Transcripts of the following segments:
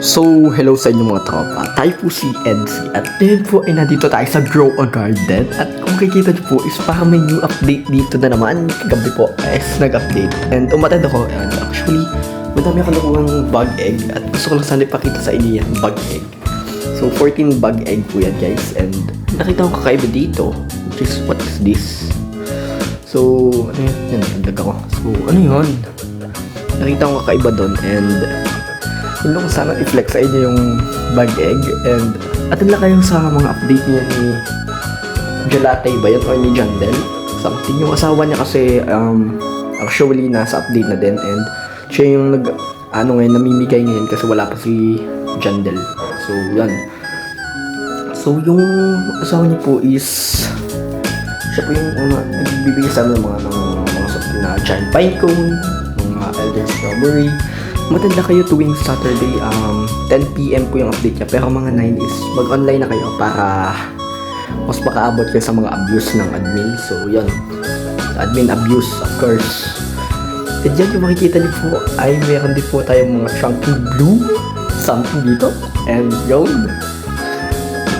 So, hello sa inyo mga tropa. Tayo po si Edsy at ngayon po ay nandito tayo sa Grow a Garden. At kung makikita nyo po is parang may new update dito na naman. Kagabi po is nag-update. And umatid ako and actually, madami ako nakuhang bug egg at gusto ko lang sana ipakita sa inyo yan, bug egg. So, 14 bug egg po yan guys. And nakita ko kakaiba dito, which is, what is this? So, ano yun? Yan, nagdag ako. So, ano yun? Nakita ko kakaiba doon and yun lang sana i-flex sa inyo yung bug egg and atin lang kayo sa mga update niya ni Gelate ba yun or ni Jandel something. Yung asawa niya kasi actually nasa update na din and siya yung ngayon namimigay ngayon kasi wala pa si Jandel. So yan, so yung asawa niya po is siya po yung nagbibigay sa amin ng mga na giant pine cone, mga elder strawberry. Matanda kayo tuwing Saturday, 10 PM po yung update niya. Pero mga 9 is mag-online na kayo para mas makaabot kayo sa mga abuse ng admin. So, yun. Admin abuse, of course. And dyan yung makikita niyo po ay meron din po tayong mga chunky blue something dito. And yun.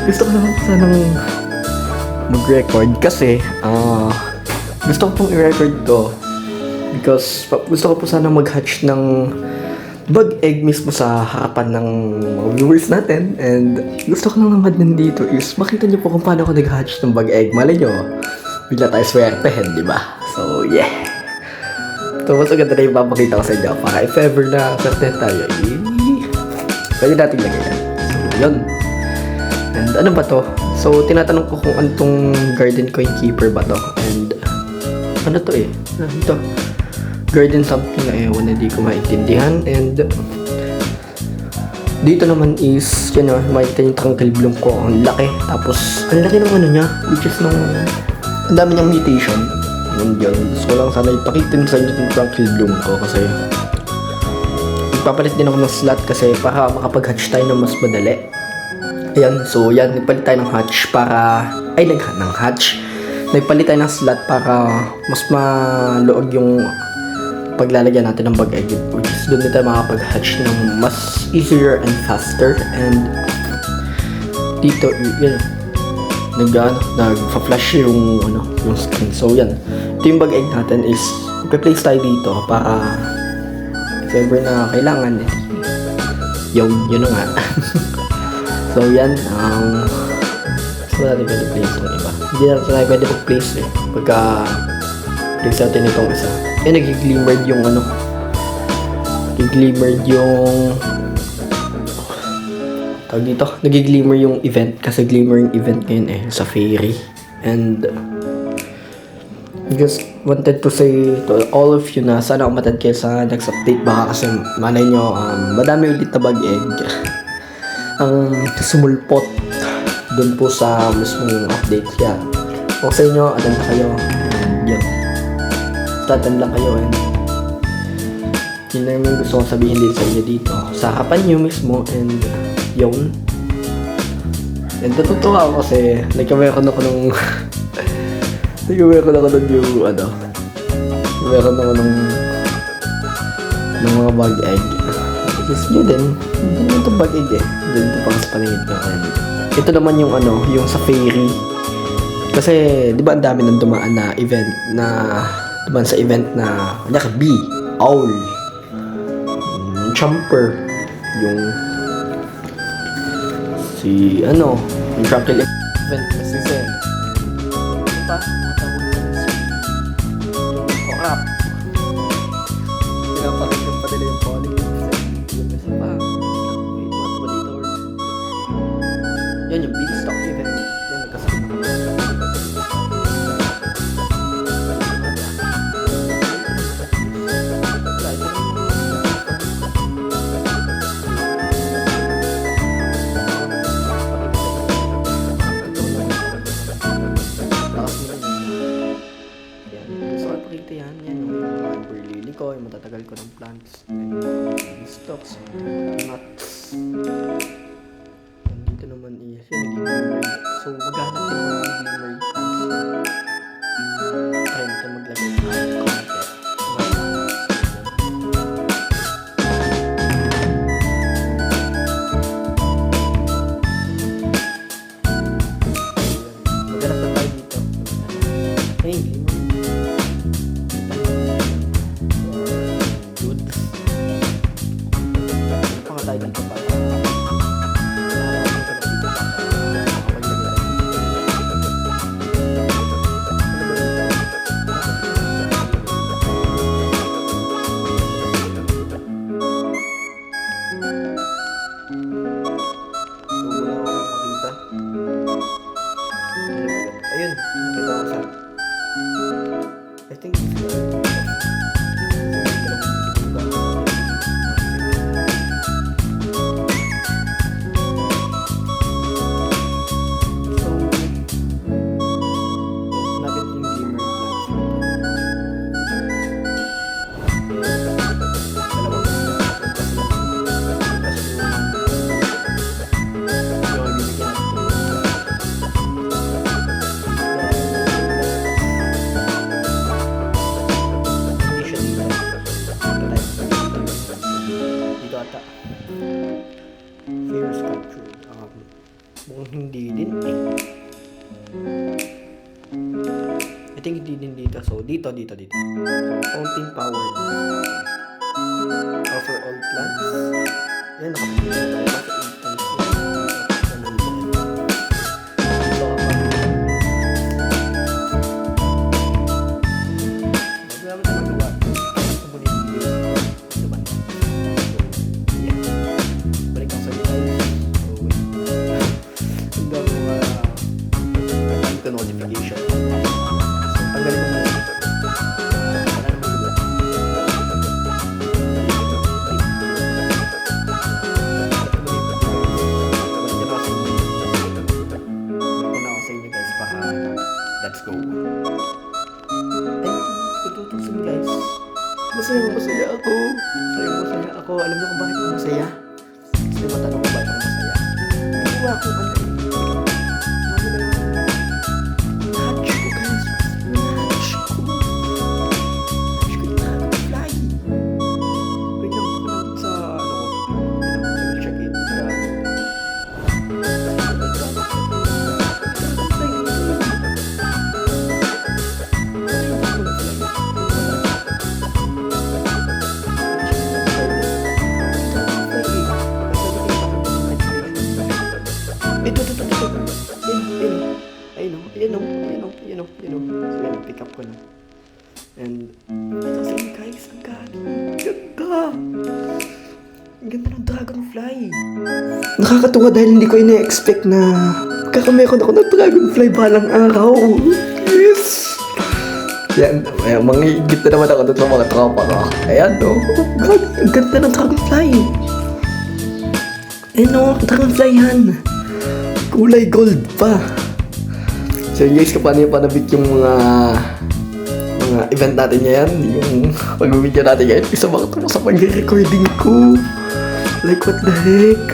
Gusto ko naman po sanang mag-record kasi gusto ko pong i-record to because gusto ko po sanang mag-hatch ng bug egg mismo sa harapan ng mga viewers natin and gusto ko lang naman din dito is makita niyo po kung paano ako nag-hatch ng bug egg. Malay nyo, bigla tayo swertehin, di ba? So, yeah. So, mas agad na yung papakita ko sa inyo para if ever na swertehin tayo, pwede natin lagyan yan. So, yun. And ano ba to? So, tinatanong ko kung anong garden coin keeper ba to and ano to eh? Ito. Garden something na ewan na di ko maintindihan and dito naman is yun o, makikita yung tangkal bloom ko, ang laki tapos ang laki ng ano niya which is nung ang dami niyang mutation and yun, gusto ko lang sana ipakitin sa inyo yung tangkal bloom ko kasi ipapalit din ako ng slot kasi para makapag-hatch tayo ng mas madali. Ayan, so yan, nagpalit tayo ng hatch para nagpalit tayo ng slot para mas maluog yung paglalagyan natin ng bug egg which is doon tayo makapag-hatch ng mas easier and faster and dito yun nag-flash yung screen. So yan, ito yung bug egg natin is ipe-place tayo dito para if ever na kailangan yun na nga. So yan, so natin pwede place yung iba, hindi na tayo pwede mag-place pagka place natin itong isa. Nag-glimmered yung tawag dito, nag-glimmer yung event kasi glimmering event ngayon sa fairy and I just wanted to say to all of you na sana umatid kayo sa next update baka kasi malay nyo madami ulit na bug egg ang sumulpot dun po sa mismong update kaya kung sa inyo attend na kayo and yun, tatan lang kayo and yun na yung gusto kong sabihin din sa inyo dito sa harapan nyo mismo and yun and natutuwa ako kasi nagkameron ako nung nagkameron ako nung yung meron ako nung mga bug egg because yun din ito bug egg din ito pang sa paningin ko and ito naman yung yung sa fairy kasi di ba ang dami nang dumaan na event na dumaan sa event na kanya bee, owl, chomper, yung yung tranquil event kasi Zen. Diba? Corrup. Pinapakinggan pa nila yung calling ng Zen. Yung isa pa. Wait, what ba dito? Yan yung beanstalk event. Yan, nagkasama. Yung matatagal ko ng plants and stocks, nuts. And dito naman is yan, silent ko pa. Ayun, nakita ko sa I think Fear sculpture. Mukhang hindi din eh. I think hindi din dito. So, dito. So, fountain power. Offer all plants. Yan, nakapagpapalala sa instance. Notification. Tanggalin mo muna. Wala naman bigla. Balik na ako sa inyo guys para let's go. And kututusin guys. Masaya ako. Masaya ako. Alam niyo kung bakit ako masaya? Kasi matanong ko bakit ako masaya. Hindi ako Ayun, pick up ko na. And, ito sa inyo guys, ang ganda! Ang ganda ng dragonfly. Nakakatuwa dahil hindi ko ina-expect na magkakameron ako ng dragonfly balang araw. Yes! Yan, mga higit na naman ako dun sa mga tropa ko. Ayan, no? Ang ganda ng dragonfly. Ayun, no? Dragonfly yan. Kulay gold pa. So guys, kung paano yung panabit yung mga event natin ngayon, yung pag-video natin ngayon, isa makatawa sa pag-recording ko. Like, what the heck?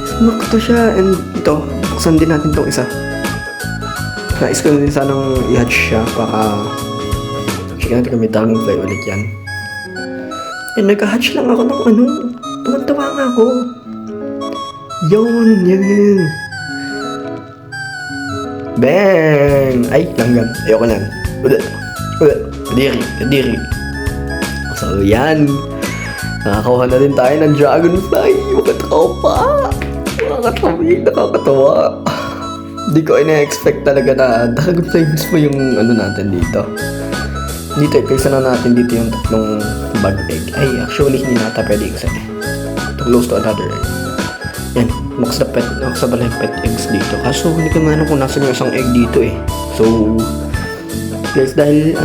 Sumakto siya, and ito, buksan din natin itong isa. Nais ko na din sanang i-hatch siya para check natin kung may dragonfly ulit yan. And nag-hatch lang ako ng tuwan-tawa nga ako. Yan. Bang! Ay, langgam. Ayoko na. Kadiri. So, yan. Nakakuha na din tayo ng dragonfly. Mga tropa. Mga katabi. Nakakatawa. Hindi ko ina-expect talaga na dragonfly mismo yung natin dito. Dito, kaysa na natin dito yung tatlong bag egg. Ay, actually, hindi nata pwede kasi. To close to another egg. Yan. Nakasa pala yung pet eggs dito. Kaso hindi ko maano kung nasan yung isang egg dito eh. So, guys, dahil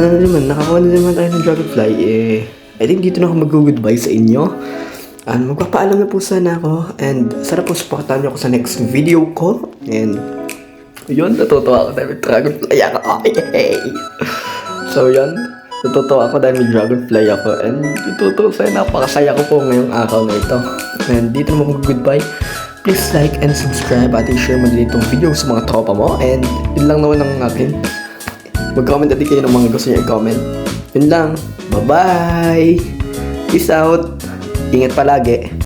nakakuha na naman tayo ng dragonfly, I think dito na ako mag-goodbye sa inyo. Magpapaalam na po sana ako. And sana po supportahan niyo ako sa next video ko. And yun, natutuwa ako dahil may dragonfly ako. So yun, natutuwa ako dahil may dragonfly ako. And itutuwa sa'yo, napakasaya ko po ngayong araw na ito. And dito naman mag-goodbye. Please like and subscribe at i-share mo din itong video sa mga tropa mo. And yun lang naman ang akin. Mag-comment natin kayo ng mga gusto niyo i-comment. Yun lang. Bye-bye! Peace out! Ingat palagi!